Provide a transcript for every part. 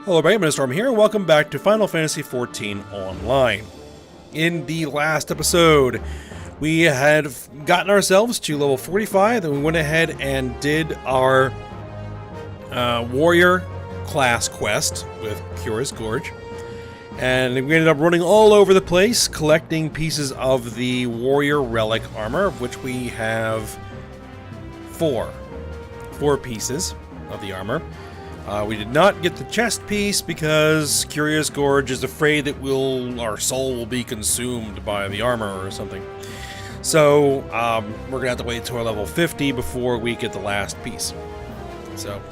Hello everybody, I'm Storm here, and welcome back to Final Fantasy XIV Online. In the last episode, we had gotten ourselves to level 45, and we went ahead and did our warrior class quest with Curious Gorge. And we ended up running all over the place, collecting pieces of the warrior relic armor, of which we have four pieces of the armor. We did not get the chest piece because Curious Gorge is afraid that our soul will be consumed by the armor or something. So we're going to have to wait until level 50 before we get the last piece. So,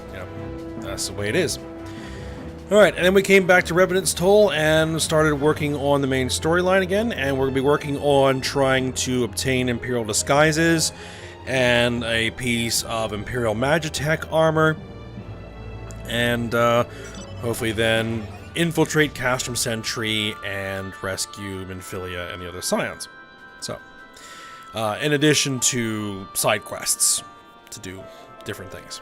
that's the way it is. Alright, and then we came back to Revenant's Toll and started working on the main storyline again, and we're going to be working on trying to obtain Imperial Disguises and a piece of Imperial Magitech armor. And hopefully then infiltrate Castrum Sentry and rescue Minfilia and the other Scions. So, in addition to side quests to do different things.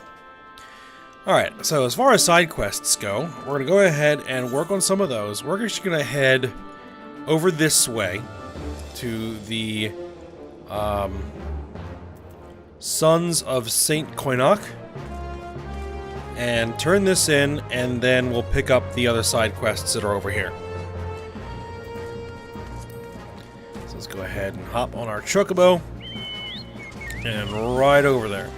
Alright, so as far as side quests go, we're going to go ahead and work on some of those. We're actually going to head over this way to the Sons of Saint Coinach. And turn this in, and then we'll pick up the other side quests that are over here. So let's go ahead and hop on our Chocobo and ride over there.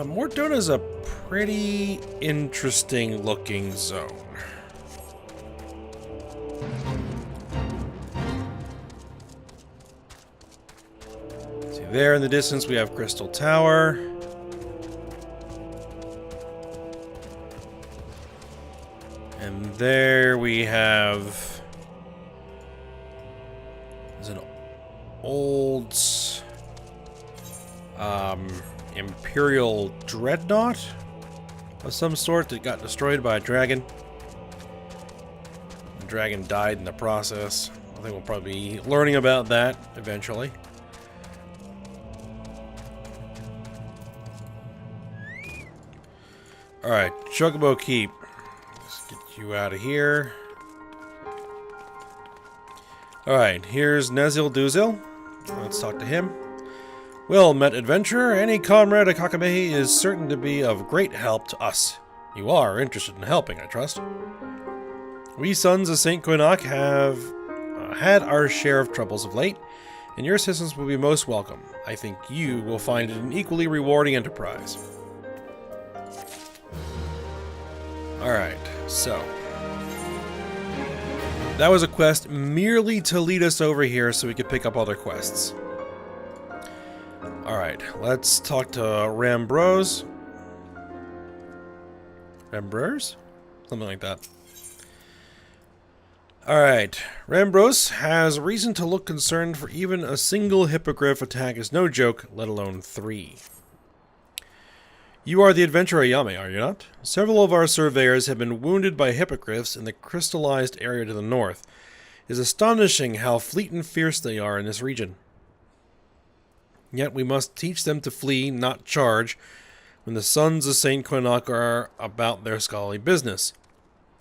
Mordona's a pretty interesting looking zone. See, there in the distance we have Crystal Tower. And there we have... there's an old... Imperial Dreadnought of some sort that got destroyed by a dragon. The dragon died in the process. I think we'll probably be learning about that eventually. Alright, Chocobo Keep. Let's get you out of here. Alright, here's Nezil Duzil. Let's talk to him. Well met, adventurer. Any comrade of Kakamehi is certain to be of great help to us. You are interested in helping, I trust. We Sons of Saint Coinach have had our share of troubles of late, and your assistance will be most welcome. I think you will find it an equally rewarding enterprise. Alright, so... that was a quest merely to lead us over here so we could pick up other quests. Alright, let's talk to Rambros. Rambros? Something like that. Alright, Rambros has reason to look concerned, for even a single hippogriff attack is no joke, let alone 3. You are the adventurer Yame, are you not? Several of our surveyors have been wounded by hippogriffs in the crystallized area to the north. It is astonishing how fleet and fierce they are in this region. Yet we must teach them to flee, not charge, when the Sons of Saint Coinach are about their scholarly business.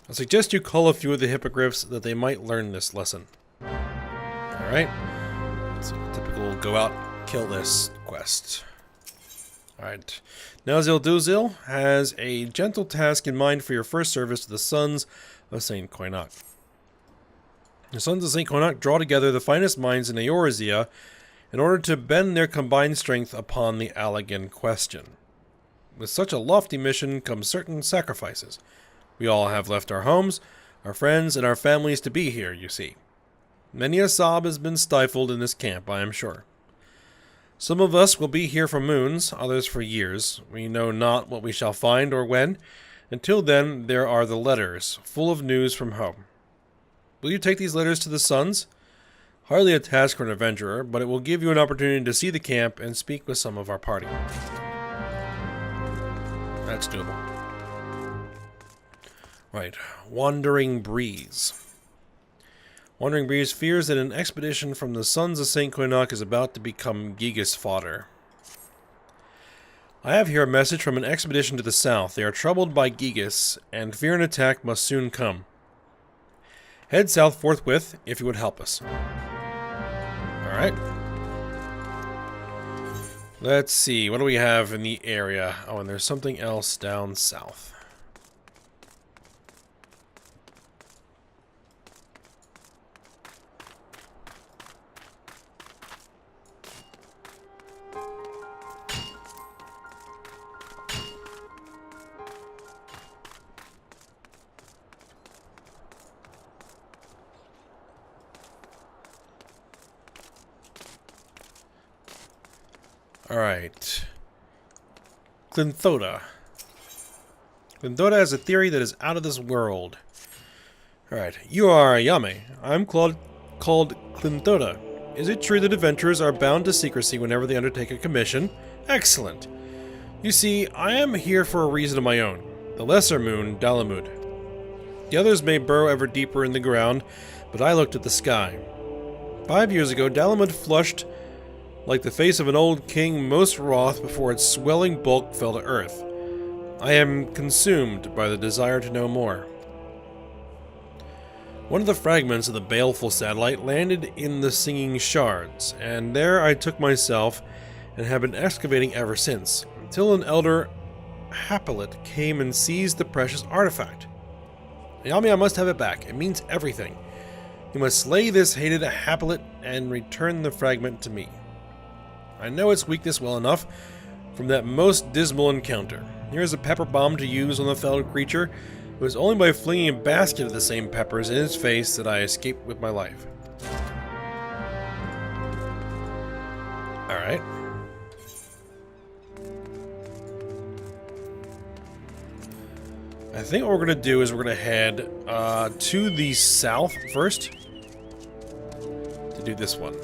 I suggest you call a few of the hippogriffs that they might learn this lesson. Alright. It's a typical go out, kill this quest. Alright. Nazil Duzil has a gentle task in mind for your first service to the Sons of Saint Coinach. The Sons of Saint Coinach draw together the finest minds in Eorzea in order to bend their combined strength upon the Allegan question. With such a lofty mission come certain sacrifices. We all have left our homes, our friends, and our families to be here, you see. Many a sob has been stifled in this camp, I am sure. Some of us will be here for moons, others for years. We know not what we shall find or when. Until then, there are the letters, full of news from home. Will you take these letters to the Sons? Hardly a task for an adventurer, but it will give you an opportunity to see the camp and speak with some of our party. That's doable. Right. Wandering Breeze. Wandering Breeze fears that an expedition from the Sons of St. Coinach is about to become Gigas fodder. I have here a message from an expedition to the south. They are troubled by Gigas, and fear an attack must soon come. Head south forthwith, if you would help us. Alright. Let's see, what do we have in the area? Oh, and there's something else down south. Alright. Clinthoda. Clinthoda has a theory that is out of this world. Alright. You are Yame. I'm called Clinthoda. Is it true that adventurers are bound to secrecy whenever they undertake a commission? Excellent. You see, I am here for a reason of my own. The lesser moon, Dalamud. The others may burrow ever deeper in the ground, but I looked at the sky. 5 years ago, Dalamud flushed like the face of an old king most wroth before its swelling bulk fell to earth. I am consumed by the desire to know more. One of the fragments of the baleful satellite landed in the Singing Shards, and there I took myself and have been excavating ever since, until an elder Hapilet came and seized the precious artifact. Yami, I must have it back. It means everything. You must slay this hated Hapilet and return the fragment to me. I know its weakness well enough from that most dismal encounter. Here is a pepper bomb to use on the felled creature. It was only by flinging a basket of the same peppers in its face that I escaped with my life. Alright. I think what we're going to do is we're going to head to the south first to do this one.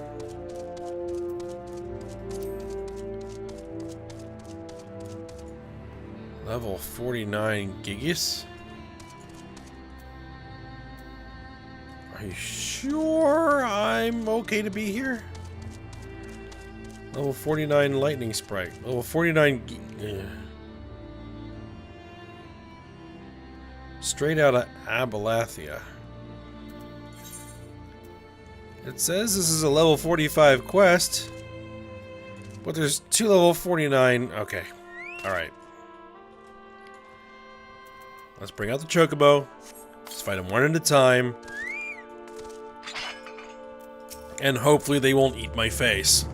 Level 49 Gigas? Are you sure I'm okay to be here? Level 49 Lightning Sprite. Level 49... Straight out of Abalathia. It says this is a level 45 quest, but there's 2 level 49... Okay. Alright. Let's bring out the Chocobo. Let's fight them one at a time. And hopefully they won't eat my face.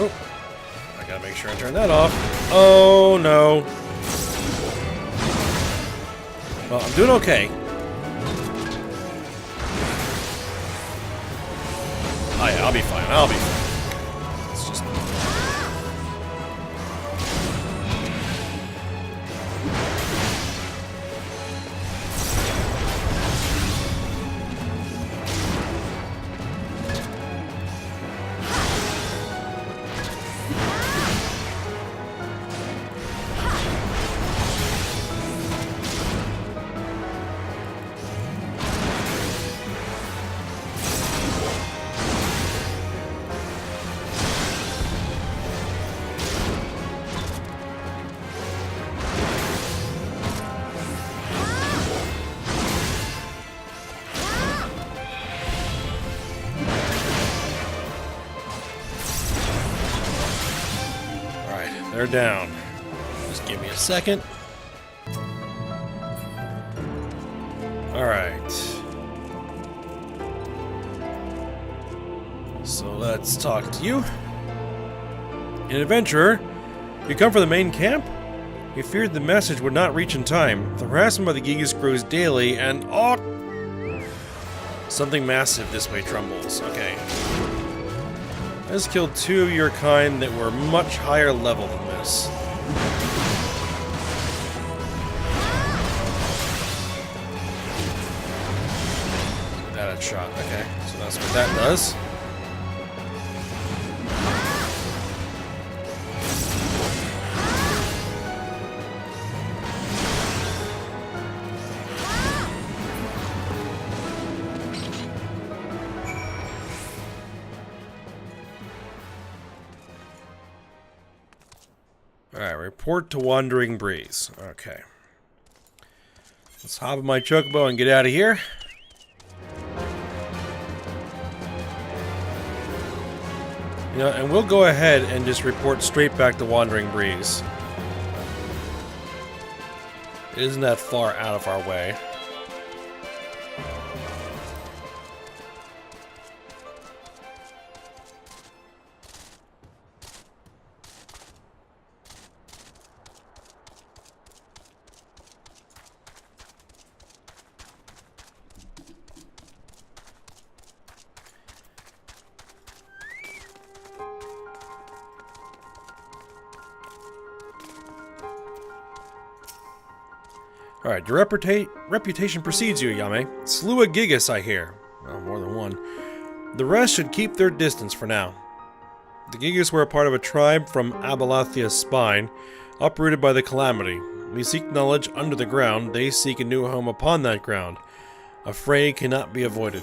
Oh. I gotta make sure I turn that off. Oh no. Well, I'm doing okay. Oh yeah, I'll be fine. I'll be fine. It's just... They're down. Just give me a second. Alright. So let's talk to you. An adventurer, you come from the main camp? You feared the message would not reach in time. The harassment by the Gigas grows daily, and oh! Something massive this way trembles. Okay. I just killed 2 of your kind that were much higher level than this. added shot. Okay, so that's what that does. Alright, report to Wandering Breeze. Okay. Let's hop in my chocobo and get out of here. You know, and we'll go ahead and just report straight back to Wandering Breeze. It isn't that far out of our way. Alright, your reputation precedes you, Yame. Slew a Gigas, I hear. Well, more than one. The rest should keep their distance for now. The Gigas were a part of a tribe from Abalathia's spine, uprooted by the Calamity. We seek knowledge under the ground, they seek a new home upon that ground. A fray cannot be avoided.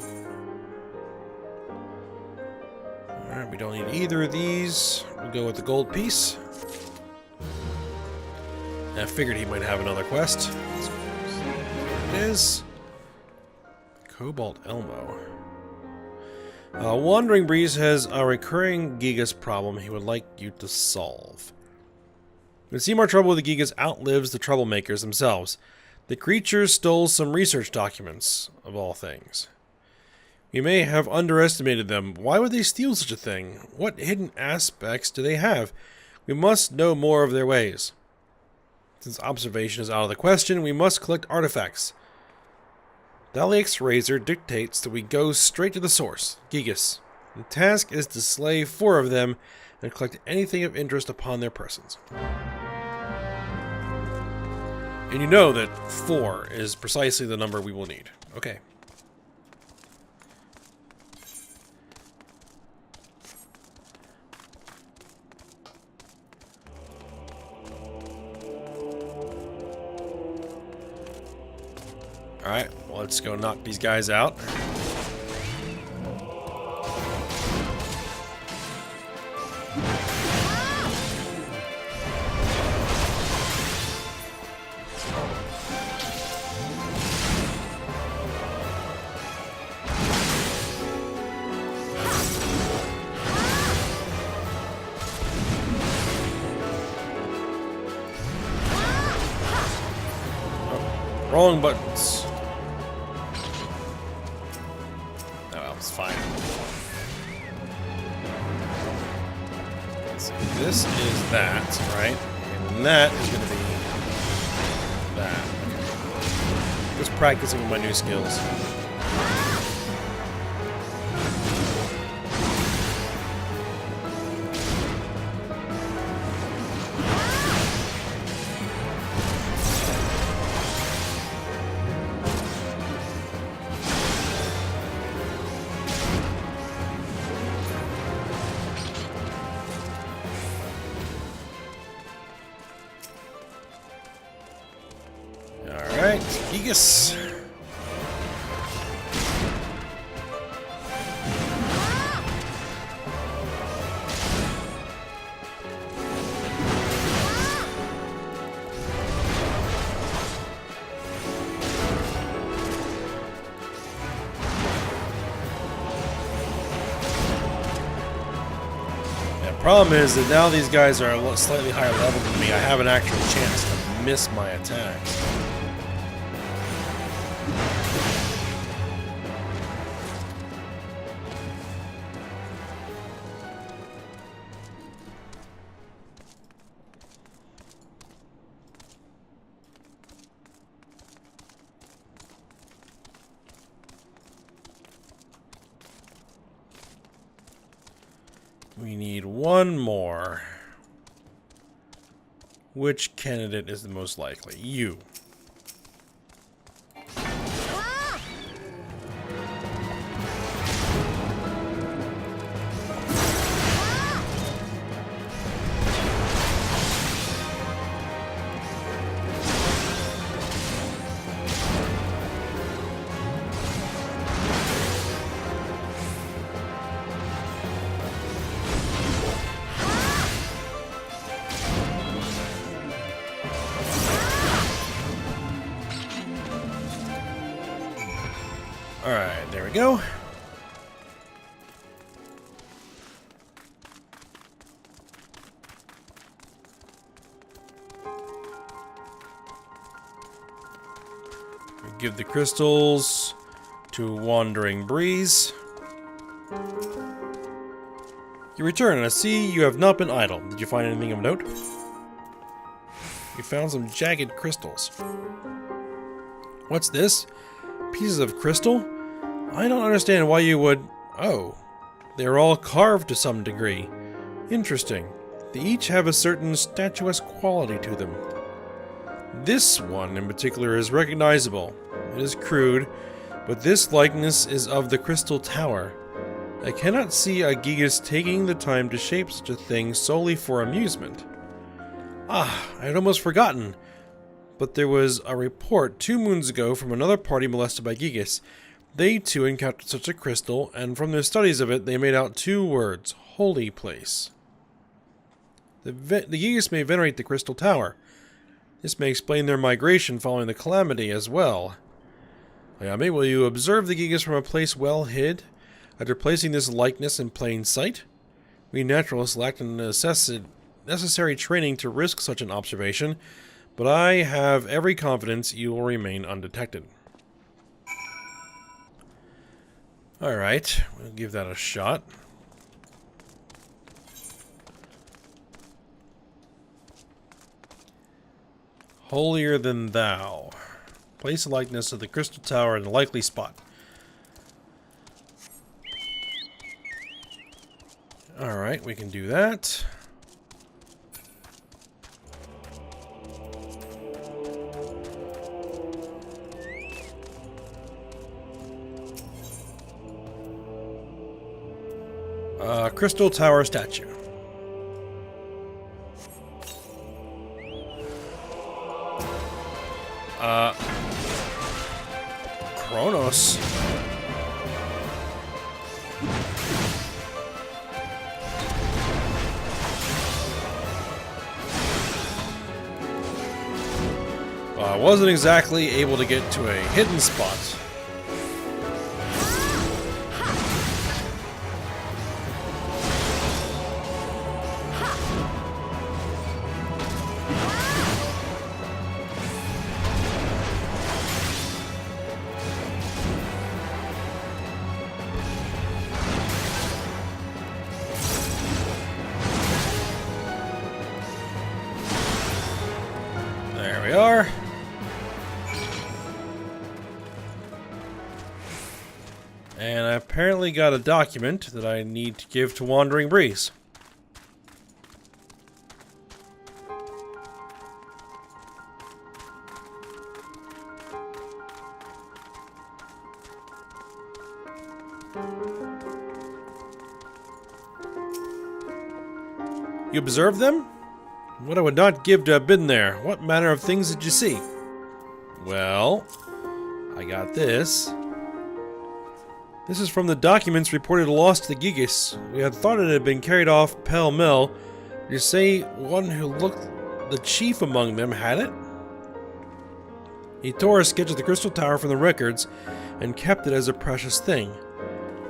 Alright, we don't need either of these. We'll go with the gold piece. I figured he might have another quest. There it is. Cobalt Elmo. Wandering Breeze has a recurring Gigas problem he would like you to solve. It would seem our trouble with the Gigas outlives the troublemakers themselves. The creatures stole some research documents, of all things. We may have underestimated them. Why would they steal such a thing? What hidden aspects do they have? We must know more of their ways. Since observation is out of the question, we must collect artifacts. Daliak's razor dictates that we go straight to the source, Gigas. The task is to slay 4 of them and collect anything of interest upon their persons. And you know that 4 is precisely the number we will need. Okay. Alright, well, let's go knock these guys out. Oh, wrong buttons. Fine. Let's see. This is that, right? And that is going to be that. Okay. Just practicing with my new skills. Alright, Gigas. The problem is that now these guys are a slightly higher level than me. I have an actual chance to miss my attacks. We need one more. Which candidate is the most likely? You. Alright, there we go. We give the crystals to Wandering Breeze. You return, and I see you have not been idle. Did you find anything of note? You found some jagged crystals. What's this? Pieces of crystal? I don't understand why you would... Oh. They're all carved to some degree. Interesting. They each have a certain statuesque quality to them. This one in particular is recognizable. It is crude, but this likeness is of the Crystal Tower. I cannot see a Gigas taking the time to shape such a thing solely for amusement. Ah, I had almost forgotten. But there was a report 2 moons ago from another party molested by Gigas. They too encountered such a crystal, and from their studies of it, they made out 2 words: holy place. The Gigas may venerate the Crystal Tower. This may explain their migration following the calamity as well. Ayame, will you observe the Gigas from a place well hid? After placing this likeness in plain sight? We naturalists lack the necessary training to risk such an observation, but I have every confidence you will remain undetected. Alright, we'll give that a shot. Holier than thou. Place a likeness of the Crystal Tower in a likely spot. Alright, we can do that. Crystal Tower statue. Kronos. I wasn't exactly able to get to a hidden spot. There we are. And I apparently got a document that I need to give to Wandering Breeze. You observed them? What I would not give to have been there. What manner of things did you see? Well, I got this. This is from the documents reported lost to the Gigas. We had thought it had been carried off pell-mell. You say one who looked the chief among them had it? He tore a sketch of the Crystal Tower from the records and kept it as a precious thing.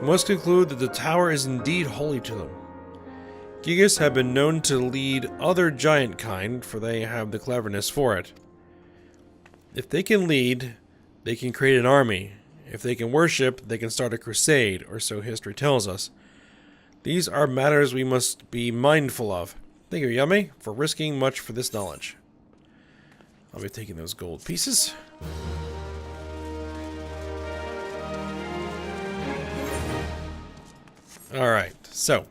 We must conclude that the tower is indeed holy to them. Gigas have been known to lead other giant kind, for they have the cleverness for it. If they can lead, they can create an army. If they can worship, they can start a crusade, or so history tells us. These are matters we must be mindful of. Thank you, Yame, for risking much for this knowledge. I'll be taking those gold pieces. Alright, so.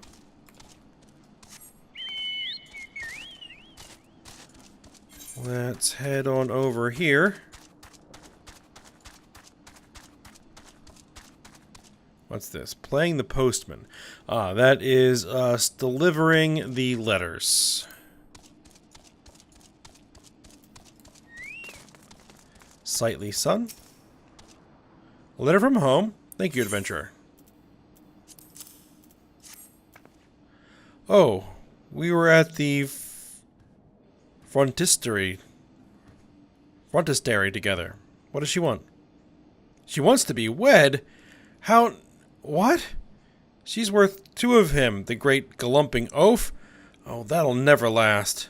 Let's head on over here. What's this? Playing the postman. That is us delivering the letters. Sightly Sun. A letter from home. Thank you, adventurer. Oh, we were at the Frontistery together. What does she want? She wants to be wed? How... what? She's worth 2 of him, the great galumping oaf. Oh, that'll never last.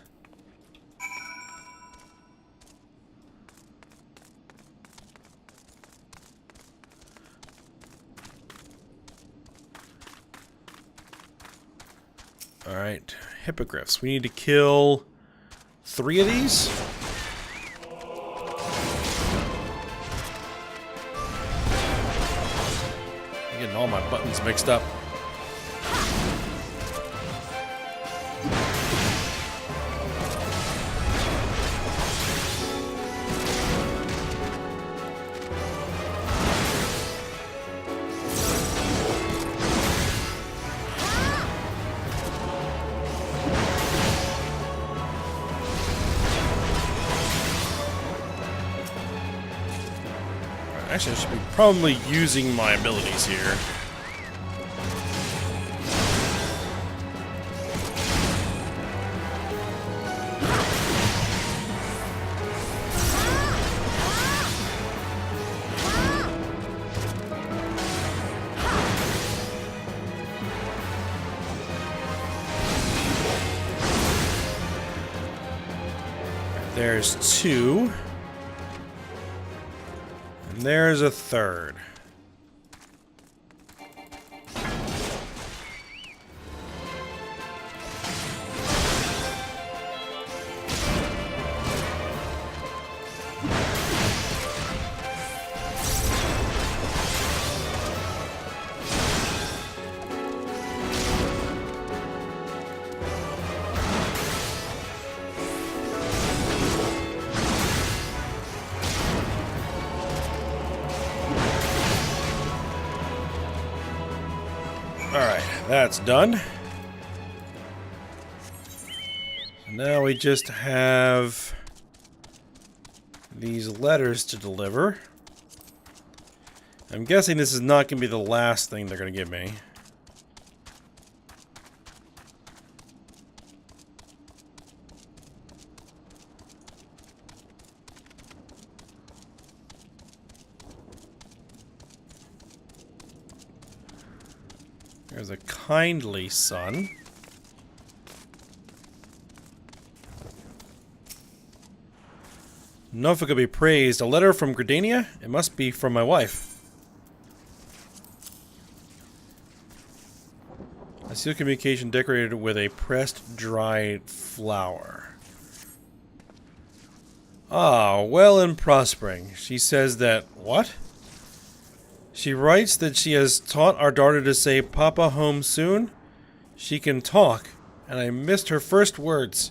Alright, hippogriffs. We need to kill 3 of these? I'm getting all my buttons mixed up. Actually, I should be probably using my abilities here. There's 2. And there's a 3rd. Alright, that's done. Now we just have these letters to deliver. I'm guessing this is not going to be the last thing they're going to give me. There's a kindly son. Nofika be praised. A letter from Gridania? It must be from my wife. A sealed communication decorated with a pressed dried flower. Ah, well and prospering. She says that... what? She writes that she has taught our daughter to say, Papa home soon? She can talk, and I missed her first words.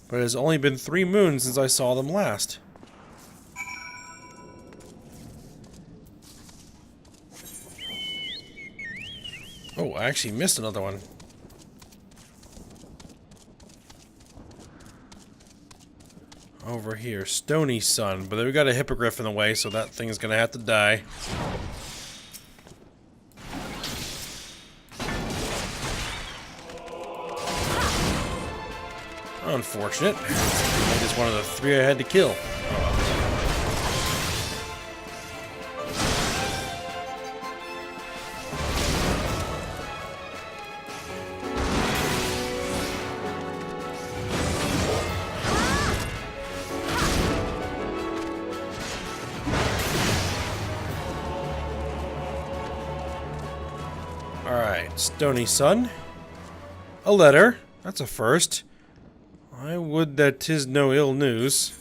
But it has only been 3 moons since I saw them last. Oh, I actually missed another one. Over here, Stony Sun. But we got a hippogriff in the way, so that thing's gonna have to die. Unfortunate. That is one of the 3 I had to kill. Alright, Stony Sun. A letter. That's a first. I would that 'tis no ill news.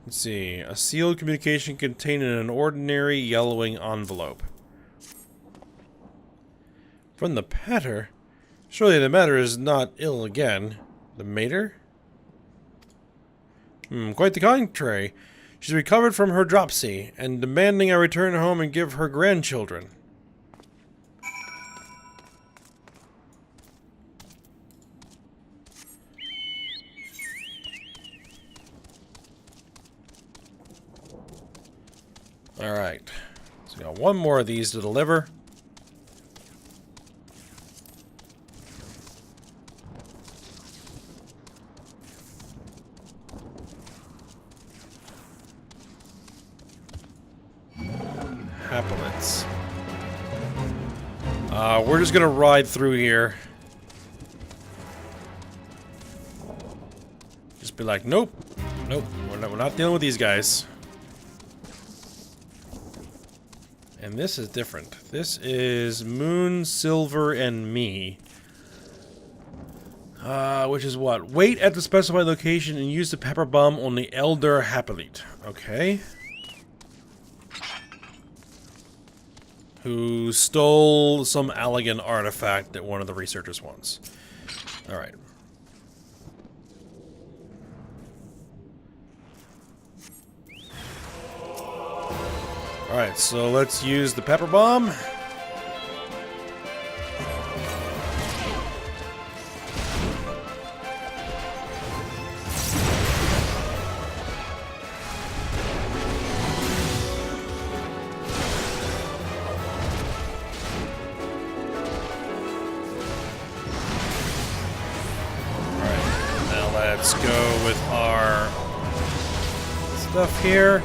Let's see. A sealed communication contained in an ordinary yellowing envelope. From the patter? Surely the matter is not ill again. The mater? Quite the contrary. She's recovered from her dropsy, and demanding I return home and give her grandchildren. Alright, so we got 1 more of these to deliver. Haplets. We're just gonna ride through here. Just be like, nope, nope, we're not dealing with these guys. And this is different. This is Moon, Silver, and Me. Which is what? Wait at the specified location and use the pepper bomb on the Elder Hapelite. Okay. Who stole some Allegan artifact that one of the researchers wants. Alright. Alright, so let's use the pepper bomb. Let's go with our stuff here.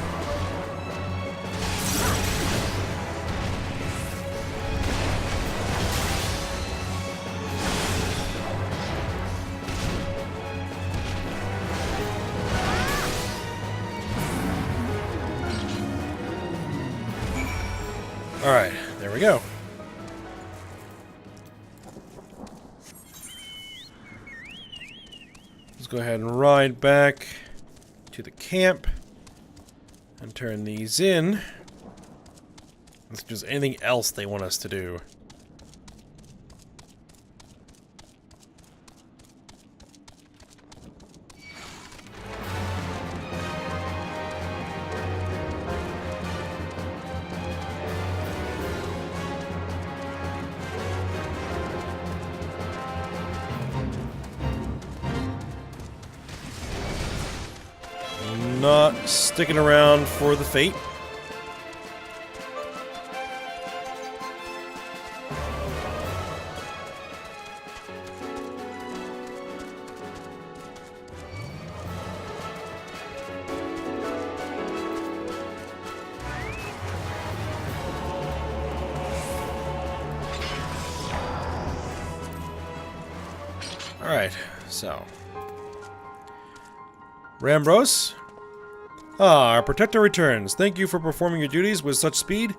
All right, there we go. Go ahead and ride back to the camp and turn these in. If there's anything else they want us to do. Not sticking around for the fate. All right, so Rambros. Ah, our protector returns. Thank you for performing your duties with such speed.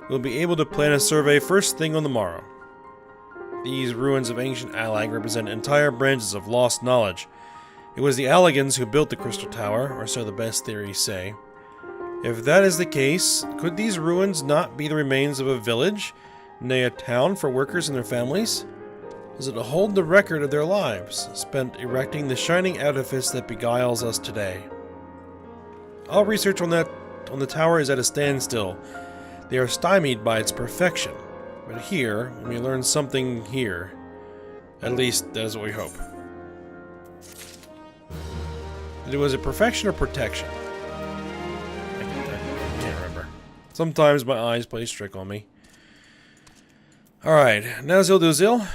We'll be able to plan a survey first thing on the morrow. These ruins of ancient Allag represent entire branches of lost knowledge. It was the Allegans who built the Crystal Tower, or so the best theories say. If that is the case, could these ruins not be the remains of a village, nay a town for workers and their families? Does it hold the record of their lives, spent erecting the shining edifice that beguiles us today? All research on the tower is at a standstill. They are stymied by its perfection. But here, we learn something here. At least, that is what we hope. Was it perfection or protection? I can't remember. Sometimes my eyes play trick on me. Alright, Nazil Duzil.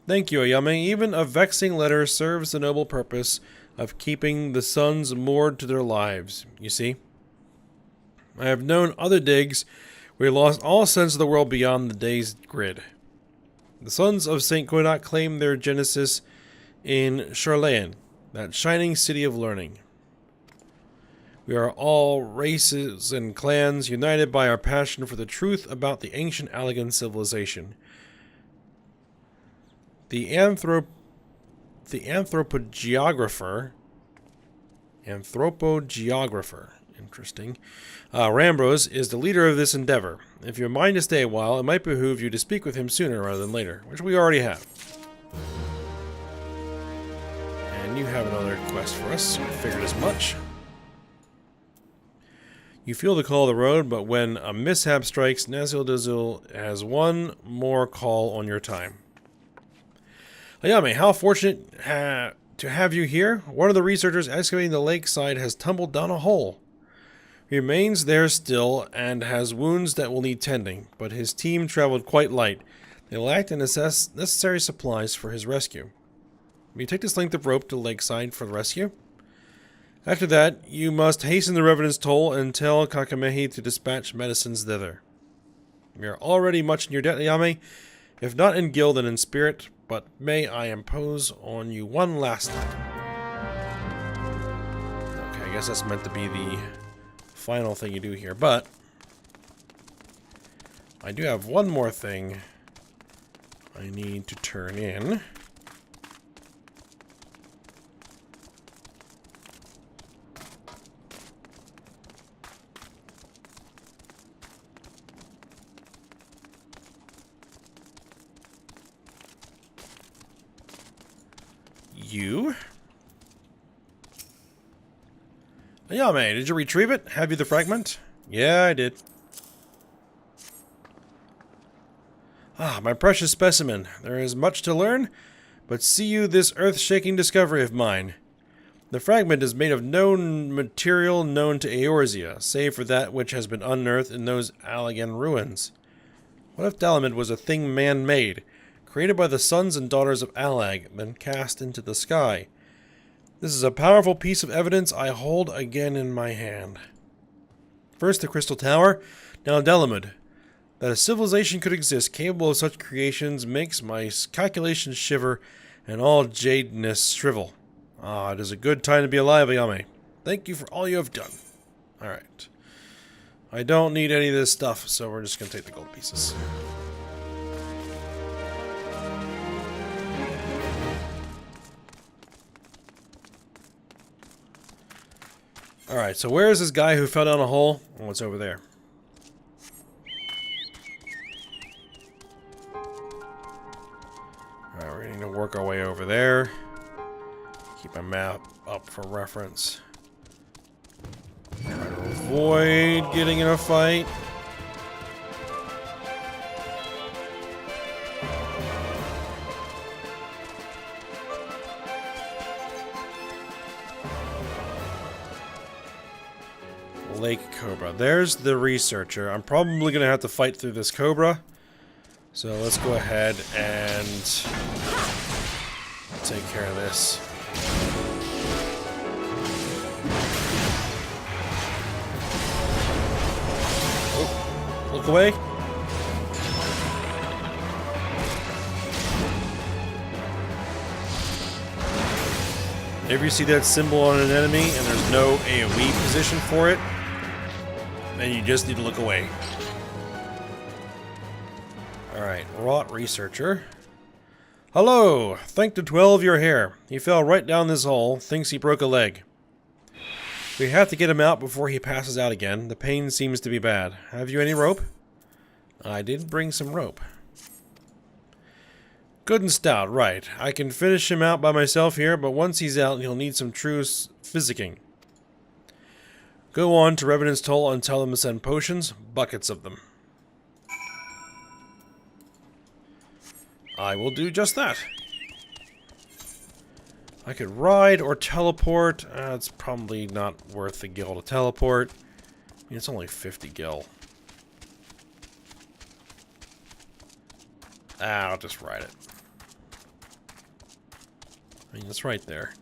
Thank you, Ayame. Even a vexing letter serves the noble purpose of keeping the suns moored to their lives, you see. I have known other digs where we lost all sense of the world beyond the day's grid. The sons of St. Coinach claim their genesis in Charlayan, that shining city of learning. We are all races and clans united by our passion for the truth about the ancient Allegan civilization. The anthropogeographer, interesting, Rambros is the leader of this endeavor. If you mind to stay a while, it might behoove you to speak with him sooner rather than later, which we already have. And you have another quest for us, I figured as much. You feel the call of the road, but when a mishap strikes, Nazil Duzil has one more call on your time. Ayame, how fortunate to have you here. One of the researchers excavating the lakeside has tumbled down a hole. He remains there still and has wounds that will need tending, but his team traveled quite light. They lacked the necessary supplies for his rescue. Will you take this length of rope to the lakeside for the rescue? After that, you must hasten the Revenant's toll and tell Kakamehi to dispatch medicines thither. We are already much in your debt, Ayame, if not in guild and in spirit, but may I impose on you one last time. Okay, I guess that's meant to be the final thing you do here, but I do have one more thing I need to turn in. You? Ayame, did you retrieve it? Have you the fragment? Yeah, I did. Ah, my precious specimen. There is much to learn, but see you this earth-shaking discovery of mine. The fragment is made of no material known to Eorzea, save for that which has been unearthed in those Allagan ruins. What if Dalamid was a thing man-made, created by the sons and daughters of Allag, then cast into the sky? This is a powerful piece of evidence I hold again in my hand. First the Crystal Tower, now Dalamid. That a civilization could exist capable of such creations makes my calculations shiver and all jadeness shrivel. Ah, it is a good time to be alive, Ayame. Thank you for all you have done. Alright. I don't need any of this stuff, so we're just going to take the gold pieces. Alright, so where is this guy who fell down a hole? Oh, it's over there. Alright, we're going to work our way over there. Keep my map up for reference. Try to avoid getting in a fight. Lake Cobra. There's the researcher. I'm probably going to have to fight through this Cobra. So let's go ahead and take care of this. Oh, look away. If you see that symbol on an enemy and there's no AoE position for it, then you just need to look away. Alright, Rot Researcher. Hello! Think to 12 you're here. He fell right down this hole, thinks he broke a leg. We have to get him out before he passes out again. The pain seems to be bad. Have you any rope? I did bring some rope. Good and stout, right. I can finish him out by myself here, but once he's out, he'll need some true physicking. Go on to Revenant's Toll and tell them to send potions, buckets of them. I will do just that. I could ride or teleport. It's probably not worth the gil to teleport. I mean, it's only 50 gil. I'll just ride it. I mean, it's right there.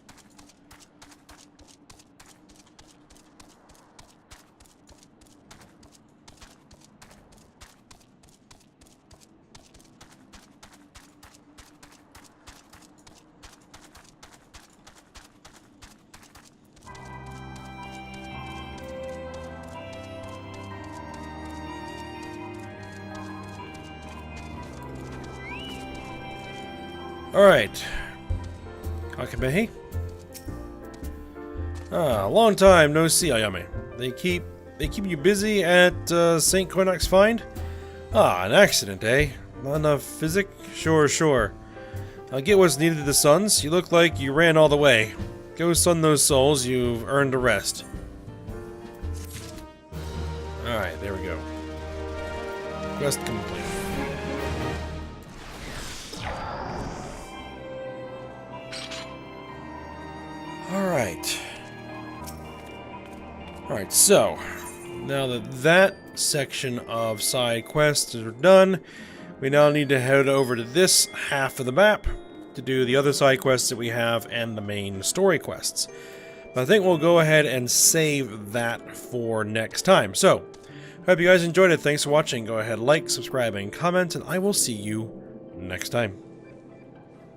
Alright. Akamehi? Ah, long time no see, Ayame. They keep you busy at St. Coinach's find? Ah, an accident, eh? Not enough physic? Sure. I'll get what's needed to the sons. You look like you ran all the way. Go sun those souls, you've earned a rest. Alright, there we go. Quest complete. Alright, so now that section of side quests are done, we now need to head over to this half of the map to do the other side quests that we have and the main story quests. But I think we'll go ahead and save that for next time. So, I hope you guys enjoyed it. Thanks for watching. Go ahead, like, subscribe, and comment, and I will see you next time.